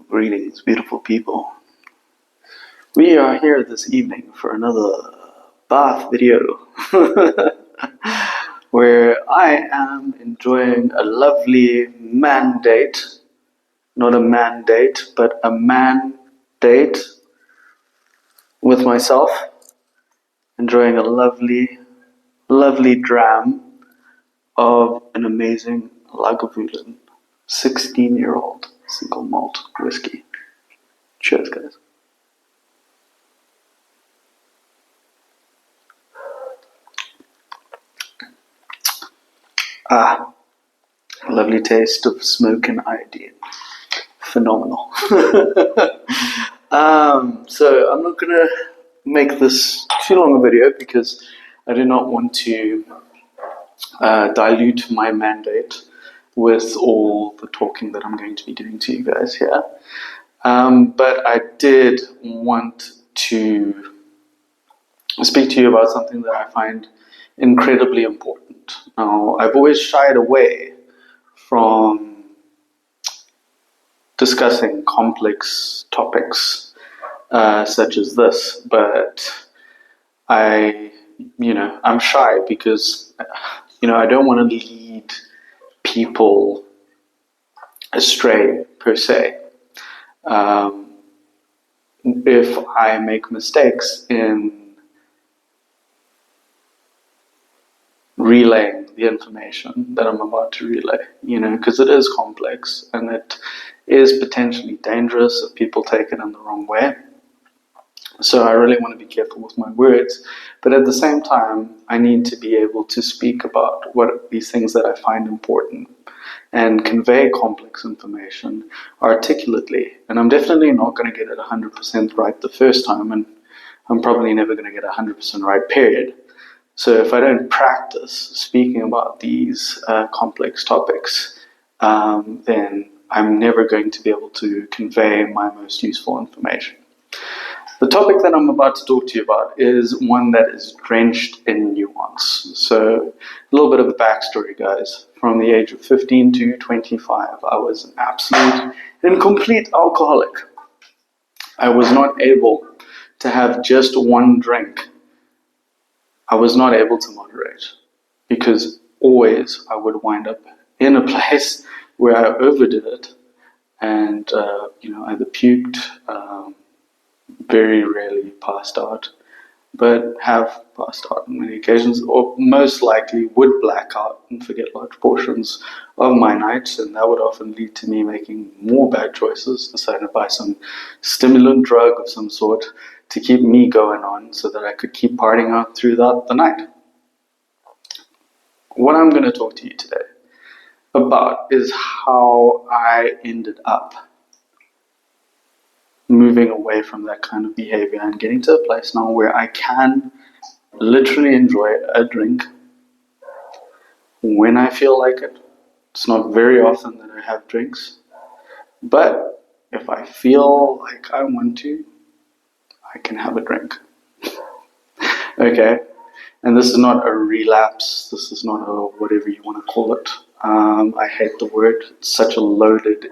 Greetings, beautiful people. We are here this evening for another bath video where I am enjoying a lovely man date. Not a man date, but a man date with myself. Enjoying a lovely, lovely dram of an amazing Lagavulin 16-year-old single malt whiskey. Cheers, guys. Lovely taste of smoke and iodine. Phenomenal. So I'm not gonna make this too long a video because I do not want to dilute my mandate with all the talking that I'm going to be doing to you guys here. But I did want to speak to you about something that I find incredibly important. Now, I've always shied away from discussing complex topics such as this, but I'm shy because I don't want to lead people astray per se. If I make mistakes in relaying the information that I'm about to relay, because it is complex and it is potentially dangerous if people take it in the wrong way. So I really want to be careful with my words, but at the same time, I need to be able to speak about what these things that I find important and convey complex information articulately. And I'm definitely not going to get it 100% right the first time, and I'm probably never going to get 100% right, period. So if I don't practice speaking about these complex topics, then I'm never going to be able to convey my most useful information. The topic that I'm about to talk to you about is one that is drenched in nuance. So a little bit of a backstory, guys. From the age of 15 to 25, I was an absolute and complete alcoholic. I was not able to have just one drink. I was not able to moderate because always I would wind up in a place where I overdid it and, either puked, very rarely passed out, but have passed out on many occasions, or most likely would black out and forget large portions of my nights, and that would often lead to me making more bad choices, deciding to buy some stimulant drug of some sort to keep me going on so that I could keep partying out throughout the night. What I'm going to talk to you today about is how I ended up moving away from that kind of behavior and getting to a place now where I can literally enjoy a drink when I feel like it. It's not very often that I have drinks, but if I feel like I want to, I can have a drink. Okay? And this is not a relapse, this is not a whatever you want to call it. I hate the word, it's such a loaded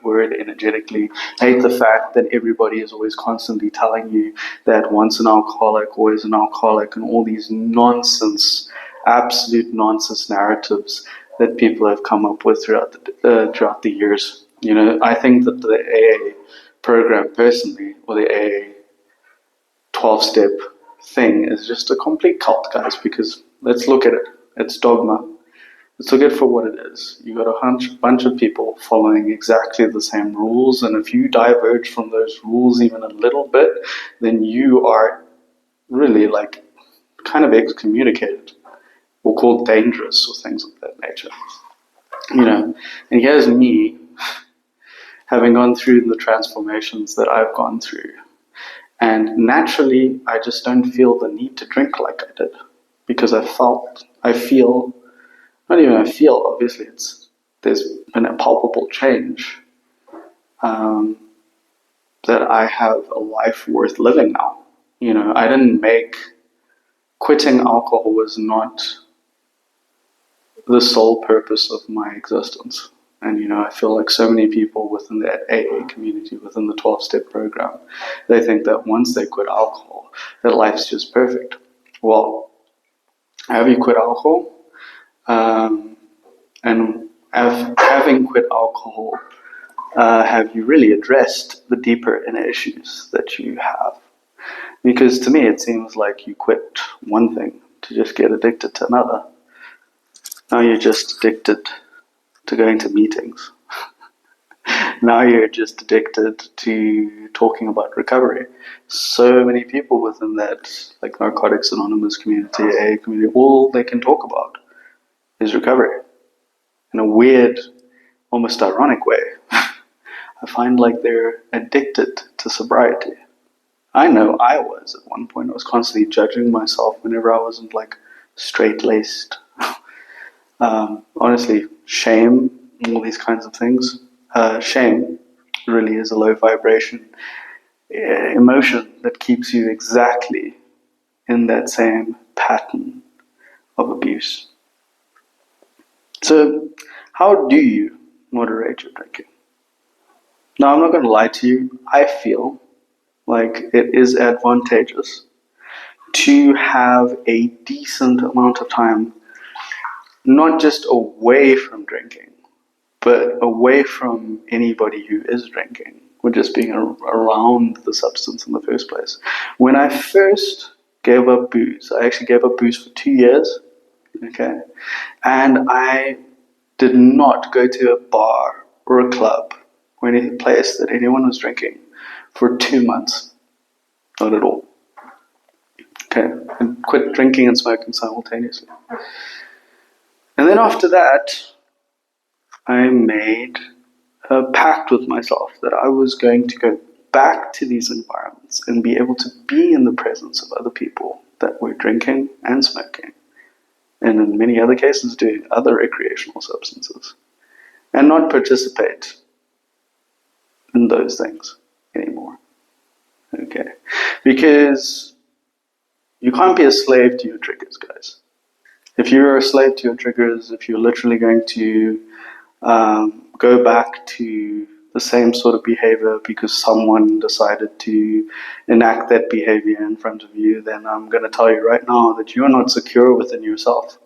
word energetically. I hate the fact that everybody is always constantly telling you that once an alcoholic, always an alcoholic, and all these nonsense, absolute nonsense narratives that people have come up with throughout the years. I think that the AA program personally, or the AA 12-step thing is just a complete cult, guys, because let's look at it. It's dogma. Let's look at it for what it is. You got a bunch of people following exactly the same rules, and if you diverge from those rules even a little bit, then you are really kind of excommunicated or called dangerous or things of that nature. And here's me having gone through the transformations that I've gone through. And naturally, I just don't feel the need to drink like I did because obviously there's been a palpable change, that I have a life worth living now. Quitting alcohol was not the sole purpose of my existence. And I feel like so many people within that AA community, within the 12-step program, they think that once they quit alcohol, that life's just perfect. Well, have you quit alcohol? And having quit alcohol, have you really addressed the deeper inner issues that you have? Because to me, it seems like you quit one thing to just get addicted to another. Now you're just addicted to going to meetings. Now you're just addicted to talking about recovery. So many people within that, like Narcotics Anonymous community, AA community, all they can talk about is recovery. In a weird, almost ironic way. I find like they're addicted to sobriety. I know I was at one point. I was constantly judging myself whenever I wasn't like straight-laced. Honestly, shame, all these kinds of things. Shame really is a low vibration emotion that keeps you exactly in that same pattern of abuse. So, how do you moderate your drinking? Now, I'm not going to lie to you. I feel like it is advantageous to have a decent amount of time, not just away from drinking, but away from anybody who is drinking, or just being around the substance in the first place. When I first gave up booze, I actually gave up booze for 2 years, okay? And I did not go to a bar or a club or any place that anyone was drinking for 2 months. Not at all. Okay, and quit drinking and smoking simultaneously. And then after that, I made a pact with myself that I was going to go back to these environments and be able to be in the presence of other people that were drinking and smoking, and in many other cases doing other recreational substances, and not participate in those things anymore. Okay, because you can't be a slave to your triggers, guys. If you're a slave to your triggers, if you're literally going to go back to the same sort of behavior because someone decided to enact that behavior in front of you, then I'm going to tell you right now that you're not secure within yourself.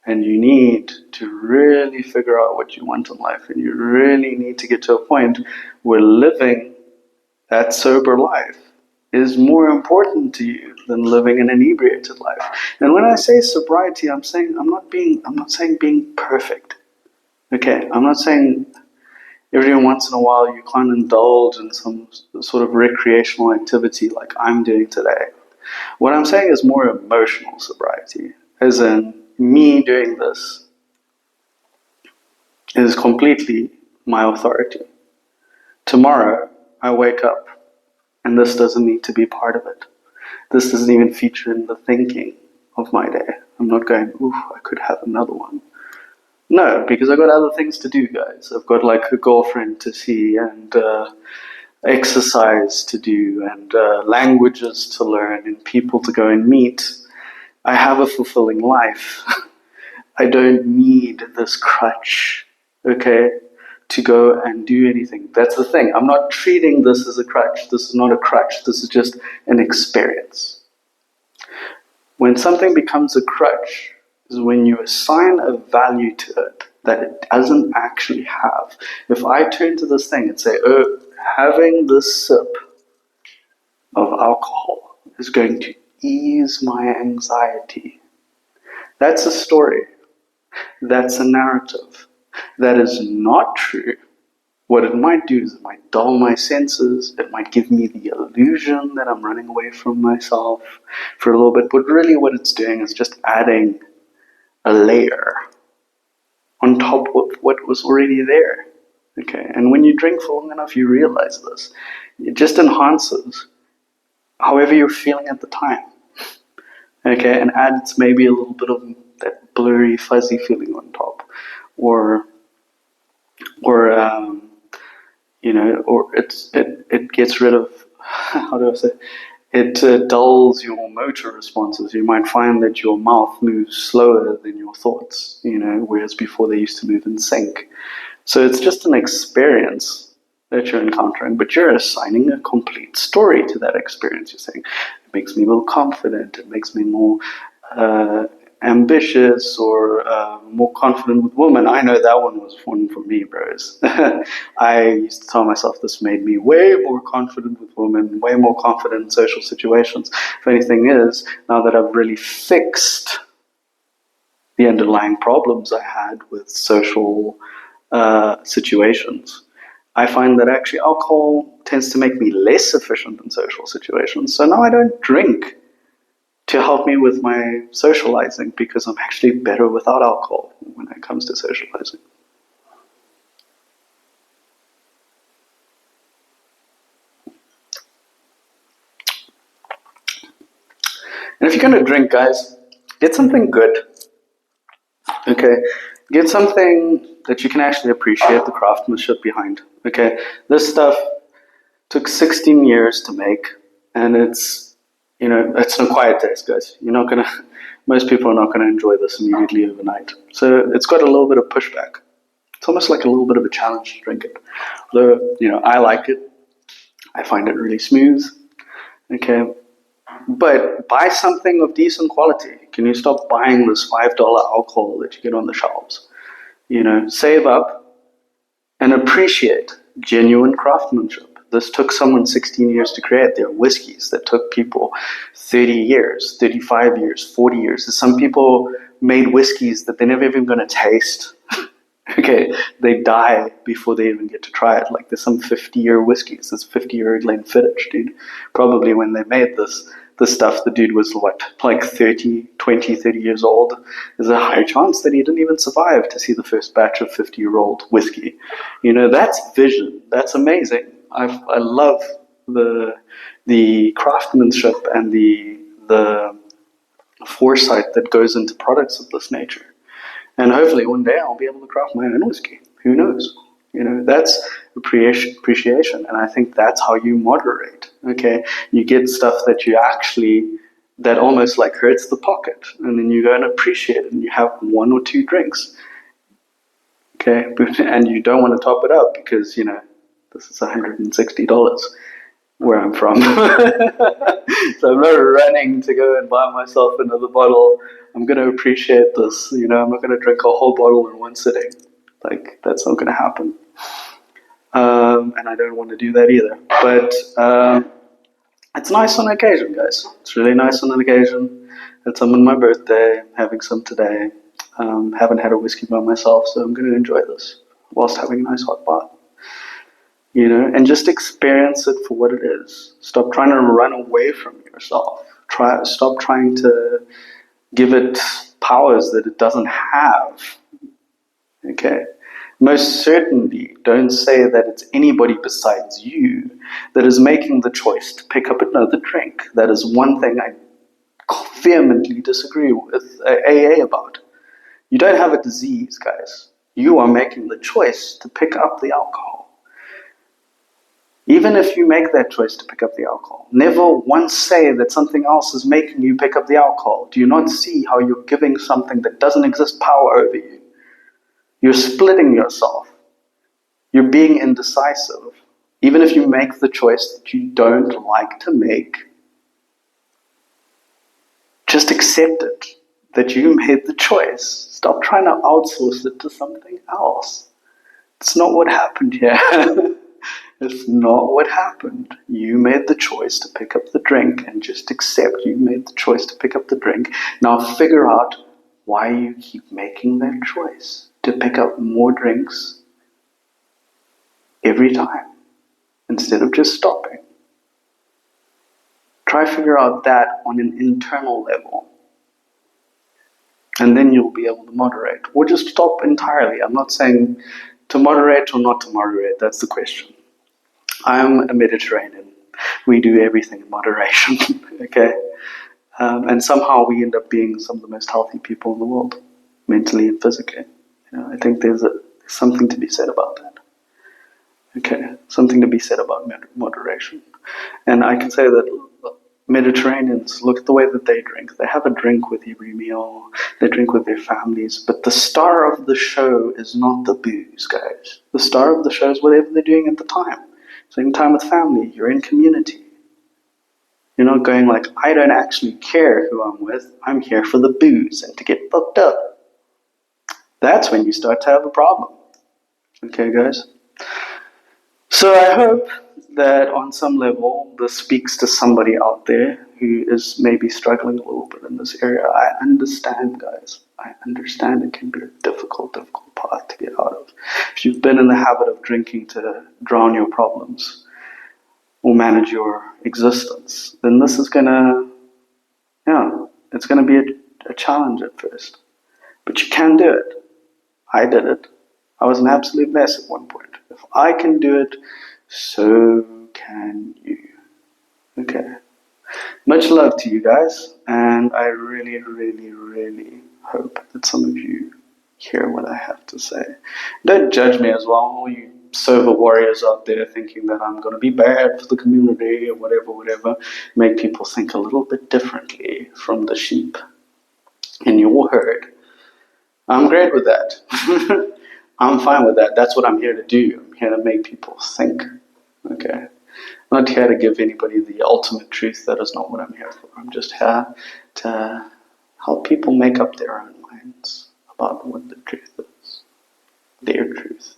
And you need to really figure out what you want in life. And you really need to get to a point where living that sober life is more important to you than living an inebriated life. And when I say sobriety, I'm not saying being perfect. Okay, I'm not saying every once in a while you can't indulge in some sort of recreational activity like I'm doing today. What I'm saying is more emotional sobriety, as in me doing this is completely my authority. Tomorrow, I wake up and this doesn't need to be part of it. This doesn't even feature in the thinking of my day. I'm not going, oof, I could have another one. No, because I've got other things to do, guys. I've got like a girlfriend to see and exercise to do and languages to learn and people to go and meet. I have a fulfilling life. I don't need this crutch, okay, to go and do anything. That's the thing. I'm not treating this as a crutch. This is not a crutch. This is just an experience. When something becomes a crutch is when you assign a value to it that it doesn't actually have. If I turn to this thing and say, oh, having this sip of alcohol is going to ease my anxiety, that's a story. That's a narrative. That is not true. What it might do is it might dull my senses. It might give me the illusion that I'm running away from myself for a little bit. But really what it's doing is just adding a layer on top of what was already there. Okay, and when you drink for long enough, you realize this. It just enhances however you're feeling at the time. Okay, and adds maybe a little bit of that blurry, fuzzy feeling on top, or it gets rid of, how do I say, it dulls your motor responses. You might find that your mouth moves slower than your thoughts, whereas before they used to move in sync. So it's just an experience that you're encountering, but you're assigning a complete story to that experience. You're saying, it makes me more confident, it makes me more ambitious, or more confident with women. I know that one was one for me, bros. I used to tell myself this made me way more confident with women, way more confident in social situations. If anything is, now that I've really fixed the underlying problems I had with social situations, I find that actually alcohol tends to make me less efficient in social situations. So now I don't drink to help me with my socializing, because I'm actually better without alcohol when it comes to socializing. And if you're going to drink, guys, get something good. Okay? Get something that you can actually appreciate the craftsmanship behind. Okay? This stuff took 16 years to make, and it's an acquired taste, guys. You're not gonna. Most people are not gonna enjoy this immediately overnight. So it's got a little bit of pushback. It's almost like a little bit of a challenge to drink it. Though I like it. I find it really smooth. Okay, but buy something of decent quality. Can you stop buying this $5 alcohol that you get on the shelves? Save up and appreciate genuine craftsmanship. This took someone 16 years to create. There are whiskeys that took people 30 years, 35 years, 40 years. Some people made whiskeys that they're never even going to taste. Okay, they die before they even get to try it. Like there's some 50-year whiskeys. There's 50-year Glenfiddich, dude. Probably when they made this stuff, the dude was like 30 years old. There's a high chance that he didn't even survive to see the first batch of 50-year-old whiskey. That's vision. That's amazing. I love the craftsmanship and the foresight that goes into products of this nature. And hopefully one day I'll be able to craft my own whiskey. Who knows? That's appreciation. And I think that's how you moderate. Okay. You get stuff that almost like hurts the pocket. And then you go and appreciate it, and you have one or two drinks. Okay. And you don't want to top it up because, this is $160 where I'm from. So I'm not running to go and buy myself another bottle. I'm going to appreciate this. I'm not going to drink a whole bottle in one sitting. Like, that's not going to happen. And I don't want to do that either. But it's nice on occasion, guys. It's really nice on an occasion. Had some on my birthday, having some today. Haven't had a whiskey by myself, so I'm going to enjoy this whilst having a nice hot bath. And just experience it for what it is. Stop trying to run away from yourself. Stop trying to give it powers that it doesn't have. Okay? Most certainly, don't say that it's anybody besides you that is making the choice to pick up another drink. That is one thing I vehemently disagree with AA about. You don't have a disease, guys. You are making the choice to pick up the alcohol. Even if you make that choice to pick up the alcohol, never once say that something else is making you pick up the alcohol. Do you not see how you're giving something that doesn't exist power over you? You're splitting yourself. You're being indecisive. Even if you make the choice that you don't like to make, just accept it, that you made the choice. Stop trying to outsource it to something else. It's not what happened here. It's not what happened. You made the choice to pick up the drink, and just accept you made the choice to pick up the drink. Now figure out why you keep making that choice to pick up more drinks every time instead of just stopping. Try to figure out that on an internal level. And then you'll be able to moderate. Or just stop entirely. I'm not saying to moderate or not to moderate. That's the question. I'm a Mediterranean. We do everything in moderation, okay? And somehow we end up being some of the most healthy people in the world, mentally and physically. I think there's something to be said about that. Okay, something to be said about moderation. And I can say that Mediterraneans, look at the way that they drink. They have a drink with every meal. They drink with their families. But the star of the show is not the booze, guys. The star of the show is whatever they're doing at the time. Spending time with family. You're in community. You're not going like, I don't actually care who I'm with. I'm here for the booze and to get fucked up. That's when you start to have a problem. Okay, guys? So I hope that on some level this speaks to somebody out there who is maybe struggling a little bit in this area. I understand, guys. I understand it can be a difficult path to get out of. If you've been in the habit of drinking to drown your problems or manage your existence, then this is gonna, it's gonna be a challenge at first. But you can do it. I did it. I was an absolute mess at one point. If I can do it, so can you. Okay. Much love to you guys, and I really, really, really hope that some of you hear what I have to say. Don't judge me as well, all you sober warriors out there thinking that I'm going to be bad for the community or whatever. Make people think a little bit differently from the sheep in your herd. I'm great with that. I'm fine with that. That's what I'm here to do. I'm here to make people think. Okay? I'm not here to give anybody the ultimate truth. That is not what I'm here for. I'm just here to help people make up their own minds about what the truth is. Their truth,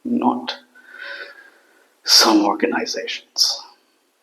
not some organizations.